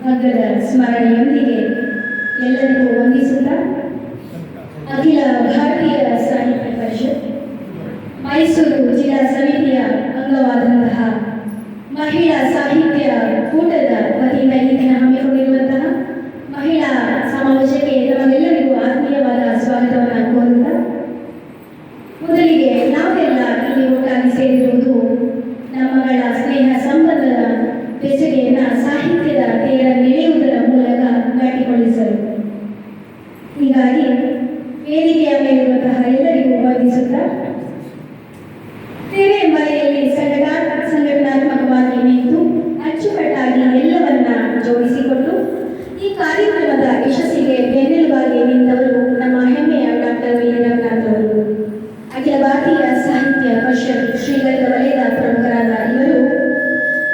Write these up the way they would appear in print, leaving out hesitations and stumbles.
ಹಗ್ಗದ ಸ್ಮರಣೆಯೊಂದಿಗೆ ಎಲ್ಲರಿಗೂ ವಂದಿಸುತ್ತಾ ಅಖಿಲ ಭಾರತೀಯ ಸಾಹಿತ್ಯ ಪರಿಷತ್ ಮೈಸೂರು ಜಿಲ್ಲಾ ಸಮಿತಿಯ ಅಂಗವಾದಂತಹ ಮಹಿಳಾ ಸಾಹಿತ್ಯ ಕೂಟದ ವತಿಯಿಂದ ಈ ದಿನ ಹಮ್ಮಿಕೊಂಡಿರುವಂತಹ ಮಹಿಳಾ ಸಮಾವೇಶಕ್ಕೆ ನಮಗೆಲ್ಲರಿಗೂ ಆತ್ಮೀಯವಾದ ಸ್ವಾಗತವನ್ನು ಕೋರುತ್ತಾ, ಮೊದಲಿಗೆ ನಾವೆಲ್ಲ ಇಲ್ಲಿ ಒಟ್ಟಾಗಿ ಸೇರಿರುವುದು ನಮ್ಮಗಳ ಸ್ನೇಹ ಸಂಬಂಧದ ಬೆಸುಗೆಯನ್ನು ಸಾಹಿತ್ಯದ ತೇರ ನೆನೆಯುವುದರ ಮೂಲಕ ದಾಟಿಕೊಳ್ಳಿಸಲು. ಹೀಗಾಗಿ ವೇದಿಕೆಯ ಮೇಲಿರುವಂತಹ ಎಲ್ಲರಿಗೂ ವಂದಿಸುತ್ತಾ, ತೆರೆ ಮರೆಯಲ್ಲಿ ಸಂಘಟನಾತ್ಮಕವಾಗಿ ನಿಂತು ಅಚ್ಚುಕಟ್ಟಾಗಿ ಎಲ್ಲವನ್ನ ಜೋಡಿಸಿಕೊಂಡು ಈ ಕಾರ್ಯಕ್ರಮದ ಯಶಸ್ಸಿಗೆ ಬೆನ್ನೆಲುಬಾಗಿ ನಿಂತವರು ನಮ್ಮ ಹೆಮ್ಮೆಯ ಡಾಕ್ಟರ್ ವಿ ರಂಗನಾಥ್ ಅವರು. ಅಖಿಲ ಭಾರತೀಯ ಸಾಹಿತ್ಯ ಪರಿಷತ್ ಶ್ರೀಗಂಧ ವಲಯದ ಪ್ರಮುಖರಾದ ಇವರು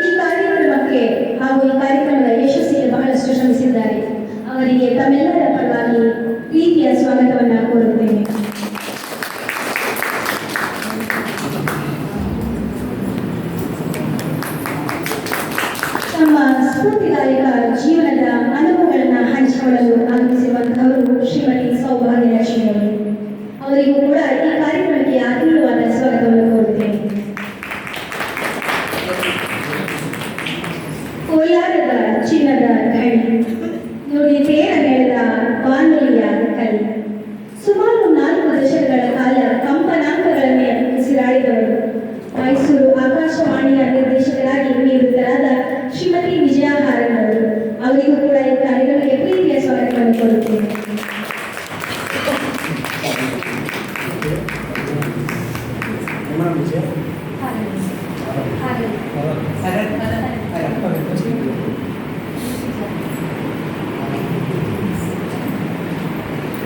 ಈ ಕಾರ್ಯಕ್ರಮಕ್ಕೆ ಹಾಗೂ ಈ ಕಾರ್ಯಕ್ರಮದ ಯಶಸ್ಸಿಗೆ ಬಹಳಷ್ಟು ಶ್ರಮಿಸಿದ್ದಾರೆ. ಅವರಿಗೆ ತಮ್ಮೆಲ್ಲರ ಪರವಾಗಿ ಪ್ರೀತಿಯ ಸ್ವಾಗತವನ್ನು ಕೋರುತ್ತೇನೆ. ತಮ್ಮ ಸ್ಫೂರ್ತಿದಾಯಕ ಜೀವನದ ಅನುಭವಗಳನ್ನು ಹಂಚಿಕೊಳ್ಳಲು ಆಗಮಿಸಿರುವಂತಹವರು ಶ್ರೀಮತಿ ಸೌಭಾಗ್ಯಲಕ್ಷ್ಮಿ ಅವರು. ಅವರಿಗೂ ಕೂಡ ಈ ಕಾರ್ಯಕ್ರಮಕ್ಕೆ ಆತ್ಮೀಯವಾದ ಸ್ವಾಗತವನ್ನು ಕೋರುತ್ತೇನೆ. ಕೋಲಾರದ ಚಿನ್ನದ ಗಣಿ, ನುಡಿ ತೇರ ನೆಳೆದ ಬಾನುಲಿಯ ಕಲಿ, ಸುಮಾರು 4 ದಶಕಗಳ ಕಾಲ ಕಂಪನಾಂಕಗಳನ್ನೇ ಉಸಿರಾಡಿದವರು, ಮೈಸೂರು ಆಕಾಶವಾಣಿಯ ನಿರ್ದೇಶಕರಾಗಿ ನಿವೃತ್ತರಾದ ಶ್ರೀಮತಿ ವಿಜಯ ಹಾರನ್ ಅವರು. ಅವರಿಗೂ ಕೂಡ ಈ ಕಾರ್ಯಕ್ರಮಕ್ಕೆ ಪ್ರೀತಿಯ ಸ್ವಾಗತವನ್ನು ಕೋರುತ್ತೇನೆ.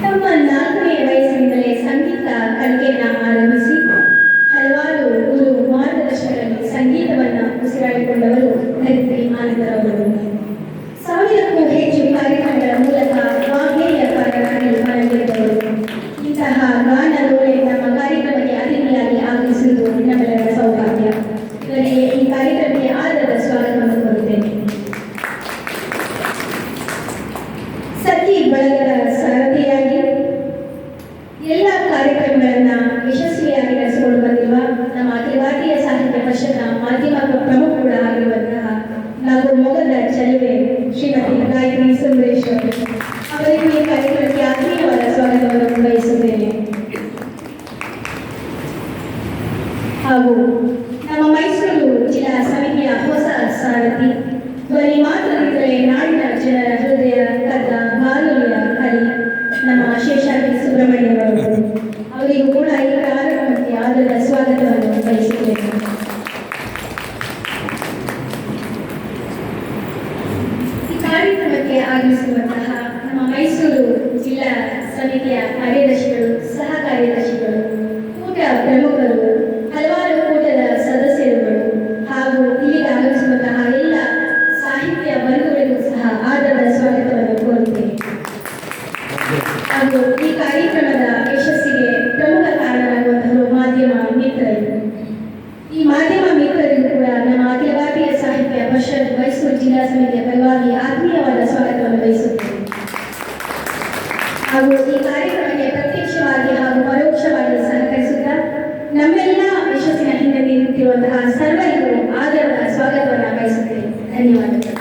ತಮ್ಮ 4ನೇ ವಯಸ್ಸಿನಿಂದಲೇ ಸಂಗೀತ ಕಲಿಕೆಯನ್ನು ಆರಂಭಿಸಿ ಹಲವಾರು ಗುರು ಮಾರ್ಗದರ್ಶನಗಳಲ್ಲಿ ಸಂಗೀತವನ್ನು ಉಸಿರಾಡಿಕೊಂಡವರು ಧರಿತ್ರಿ ಆನಂದರವರು. 1000ಕ್ಕೂ ಹೆಚ್ಚು ಕಾರ್ಯಕ್ರಮಗಳ ಮೂಲಕ ವಾಗ್ಗೇಯಕಾರರಾಗಿ ಮನಗಿದ್ದವರು. ಇಂತಹ ಗಾನಲೋಲೆ ನಮ್ಮ ಕಾರ್ಯಕ್ರಮಕ್ಕೆ ಅತಿಥಿಯಾಗಿ ಆಗಮಿಸುವುದು ನಮ್ಮೆಲ್ಲರ ಸೌಭಾಗ್ಯ. ಇವರಿಗೆ ಈ ಕಾರ್ಯಕ್ರಮಕ್ಕೆ ಆದರದ ಸ್ವಾಗತವನ್ನು ಕೋರುತ್ತೇನೆ. ಸಖಿ ಬಳಗದ ಸಾರಥಿಯಾಗಿ ಎಲ್ಲ ಕಾರ್ಯಕ್ರಮಗಳನ್ನು ಯಶಸ್ವಿಯಾಗಿ ನಡೆಸಿಕೊಂಡು ಬಂದಿರುವ ನಮ್ಮ ಅಖಿಲ ಭಾರತೀಯ ಸಾಹಿತ್ಯ ಪರಿಷತ್ನ ಮಾಧ್ಯಮ ಪ್ರಮುಖ ಕೂಡ ಆಗಿರುವಂತಹ ನಾವು ಮೊಗದ ಚಲುವೆ ಶ್ರೀಮತಿ ಗಾಯತ್ರಿ ಸುಂದರೇಶ್ ಅವರಿಗೂ ಈ ಕಾರ್ಯಕ್ರಮಕ್ಕೆ ಆತ್ಮೀಯವಾದ ಸ್ವಾಗತವನ್ನು ಬಯಸುತ್ತೇನೆ. ಹಾಗೂ ನಮ್ಮ ಮೈಸೂರು ಜಿಲ್ಲಾ ಸಮಿತಿಯ ಹೊಸ ಸಾರಥಿ, ಧ್ವನಿ ಮಾತ್ರದಿಂದಲೇ ನಾಡಿನ ಜನರ ಹೃದಯ ಕದ್ದ ಬಾನುಲಿಯ ಕಲಿ, ನಮ್ಮ ಶೇಷಾದ್ರಿ ಸುಬ್ರಹ್ಮಣ್ಯ ಅವರು. ಅವರಿಗೂ ಕೂಡ ಈ ಕಾರ್ಯಕ್ರಮಕ್ಕೆ ಆದರದ ಸ್ವಾಗತವನ್ನು ಬಯಸುತ್ತೇನೆ. ಈ ಕಾರ್ಯಕ್ರಮಕ್ಕೆ ಆಗಮಿಸಿರುವಂತಹ ನಮ್ಮ ಮೈಸೂರು ಜಿಲ್ಲಾ ಸಮಿತಿಯ ಕಾರ್ಯದರ್ಶಿಗಳು, ಸಹ ಕಾರ್ಯದರ್ಶಿಗಳು, ಕೂಟ ಪ್ರಮುಖರು, ಹಲವಾರು ಕೂಟದ ಸದಸ್ಯರುಗಳು ಹಾಗೂ ಇಲ್ಲಿಗೆ ಆಗಮಿಸುವಂತಹ ಎಲ್ಲ ಸಾಹಿತ್ಯ ಬಂಧುಗಳಿಗೂ ಸಹ ಆದರದ ಸ್ವಾಗತವನ್ನು ಕೋರುತ್ತೇನೆ. ಹಾಗೂ ಈ ಕಾರ್ಯಕ್ರಮದ ಯಶಸ್ಸಿಗೆ ಪ್ರಮುಖ ಕಾರಣರಾಗುವಂತಹವರು ಮಾಧ್ಯಮ ಮಿತ್ರರು. ಈ ಮಾಧ್ಯಮ ಮಿತ್ರರಿಗೂ ಕೂಡ ನಮ್ಮ ಅಖಿಲ ಭಾರತೀಯ ಸಾಹಿತ್ಯ ಪರಿಷತ್ ಮೈಸೂರು ಜಿಲ್ಲಾ ಸಮಿತಿಯ ಪರವಾಗಿ ಆತ್ಮೀಯವಾದ ಸ್ವಾಗತವನ್ನು ಬಯಸುತ್ತೇನೆ. ಹಾಗೂ ಈ ಕಾರ್ಯಕ್ರಮಕ್ಕೆ ಪ್ರತ್ಯಕ್ಷವಾಗಿ ಹಾಗೂ ಪರೋಕ್ಷವಾಗಿ ಸಹಕರಿಸುತ್ತಾ ನಮ್ಮೆಲ್ಲ ಯಶಸ್ಸಿನ ಹಿಂದೆ ನಿಂತಿರುವಂತಹ ಸರ್ವರಿಗೂ ಆದರದ ಸ್ವಾಗತವನ್ನು ಬಯಸುತ್ತೇನೆ. ಧನ್ಯವಾದಗಳು.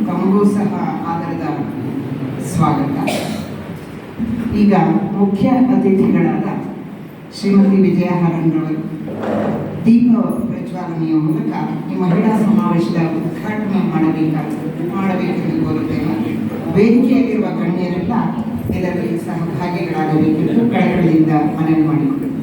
ತಮಗೂ ಸಹ ಆದರದ ಸ್ವಾಗತ. ಈಗ ಮುಖ್ಯ ಅತಿಥಿಗಳಾದ ಶ್ರೀಮತಿ ವಿಜಯ ಹಾರನ್ರವರು ದೀಪ ಪ್ರಜ್ವಾಲನೆಯ ಮೂಲಕ ಈ ಮಹಿಳಾ ಸಮಾವೇಶದ ಉದ್ಘಾಟನೆ ಮಾಡಬೇಕೆಂದು ಕೋರುತ್ತೇನೆ. ವೇದಿಕೆಯಲ್ಲಿರುವ ಗಣ್ಯರೆಲ್ಲ ಇದರಲ್ಲಿ ಸಹಭಾಗಿಗಳಾಗಬೇಕೆಂದು ಕಳಕಳಿಯಿಂದ ಮನವಿ ಮಾಡಿಕೊಳ್ಳುತ್ತೇನೆ.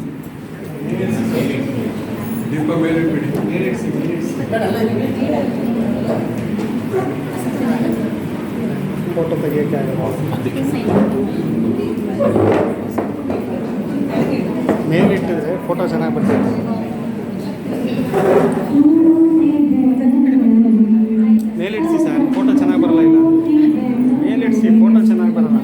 ಫೋಟೋ ತೆಗೆಯಕ್ಕೆ ಮೇಲಿಟ್ಟಿದ್ರೆ ಫೋಟೋ ಚೆನ್ನಾಗಿ ಬರ್ತದೆ. ಮೇಲಿಡ್ಸಿ ಸರ್, ಫೋಟೋ ಚೆನ್ನಾಗಿ ಬರಲ್ಲ. ಇಲ್ಲ ಮೇಲಿಡ್ಸಿ, ಫೋಟೋ ಚೆನ್ನಾಗಿ ಬರಲ್ಲ.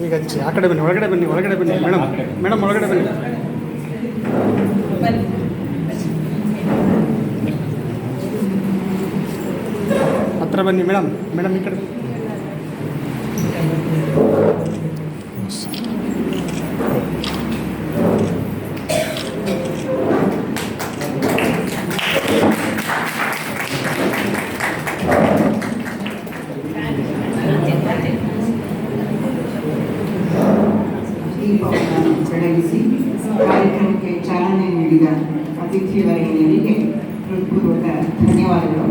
ಈಗ ಹಚ್ಚಿ ಆ ಕಡೆ ಬನ್ನಿ, ಒಳಗಡೆ ಬನ್ನಿ, ಒಳಗಡೆ ಬನ್ನಿ ಮೇಡಮ್. ಮೇಡಮ್ ಒಳಗಡೆ ಬನ್ನಿ. ಹತ್ರ ಬನ್ನಿ ಮೇಡಮ್. ಮೇಡಮ್ ಈ ಕಡೆ. ದೀಪವನ್ನು ಬೆಳಗಿಸಿ ಕಾರ್ಯಕ್ರಮಕ್ಕೆ ಚಾಲನೆ ನೀಡಿದ ಅತಿಥಿಯವರಿಗೆ ಹೃತ್ಪೂರ್ವಕ ಧನ್ಯವಾದಗಳು.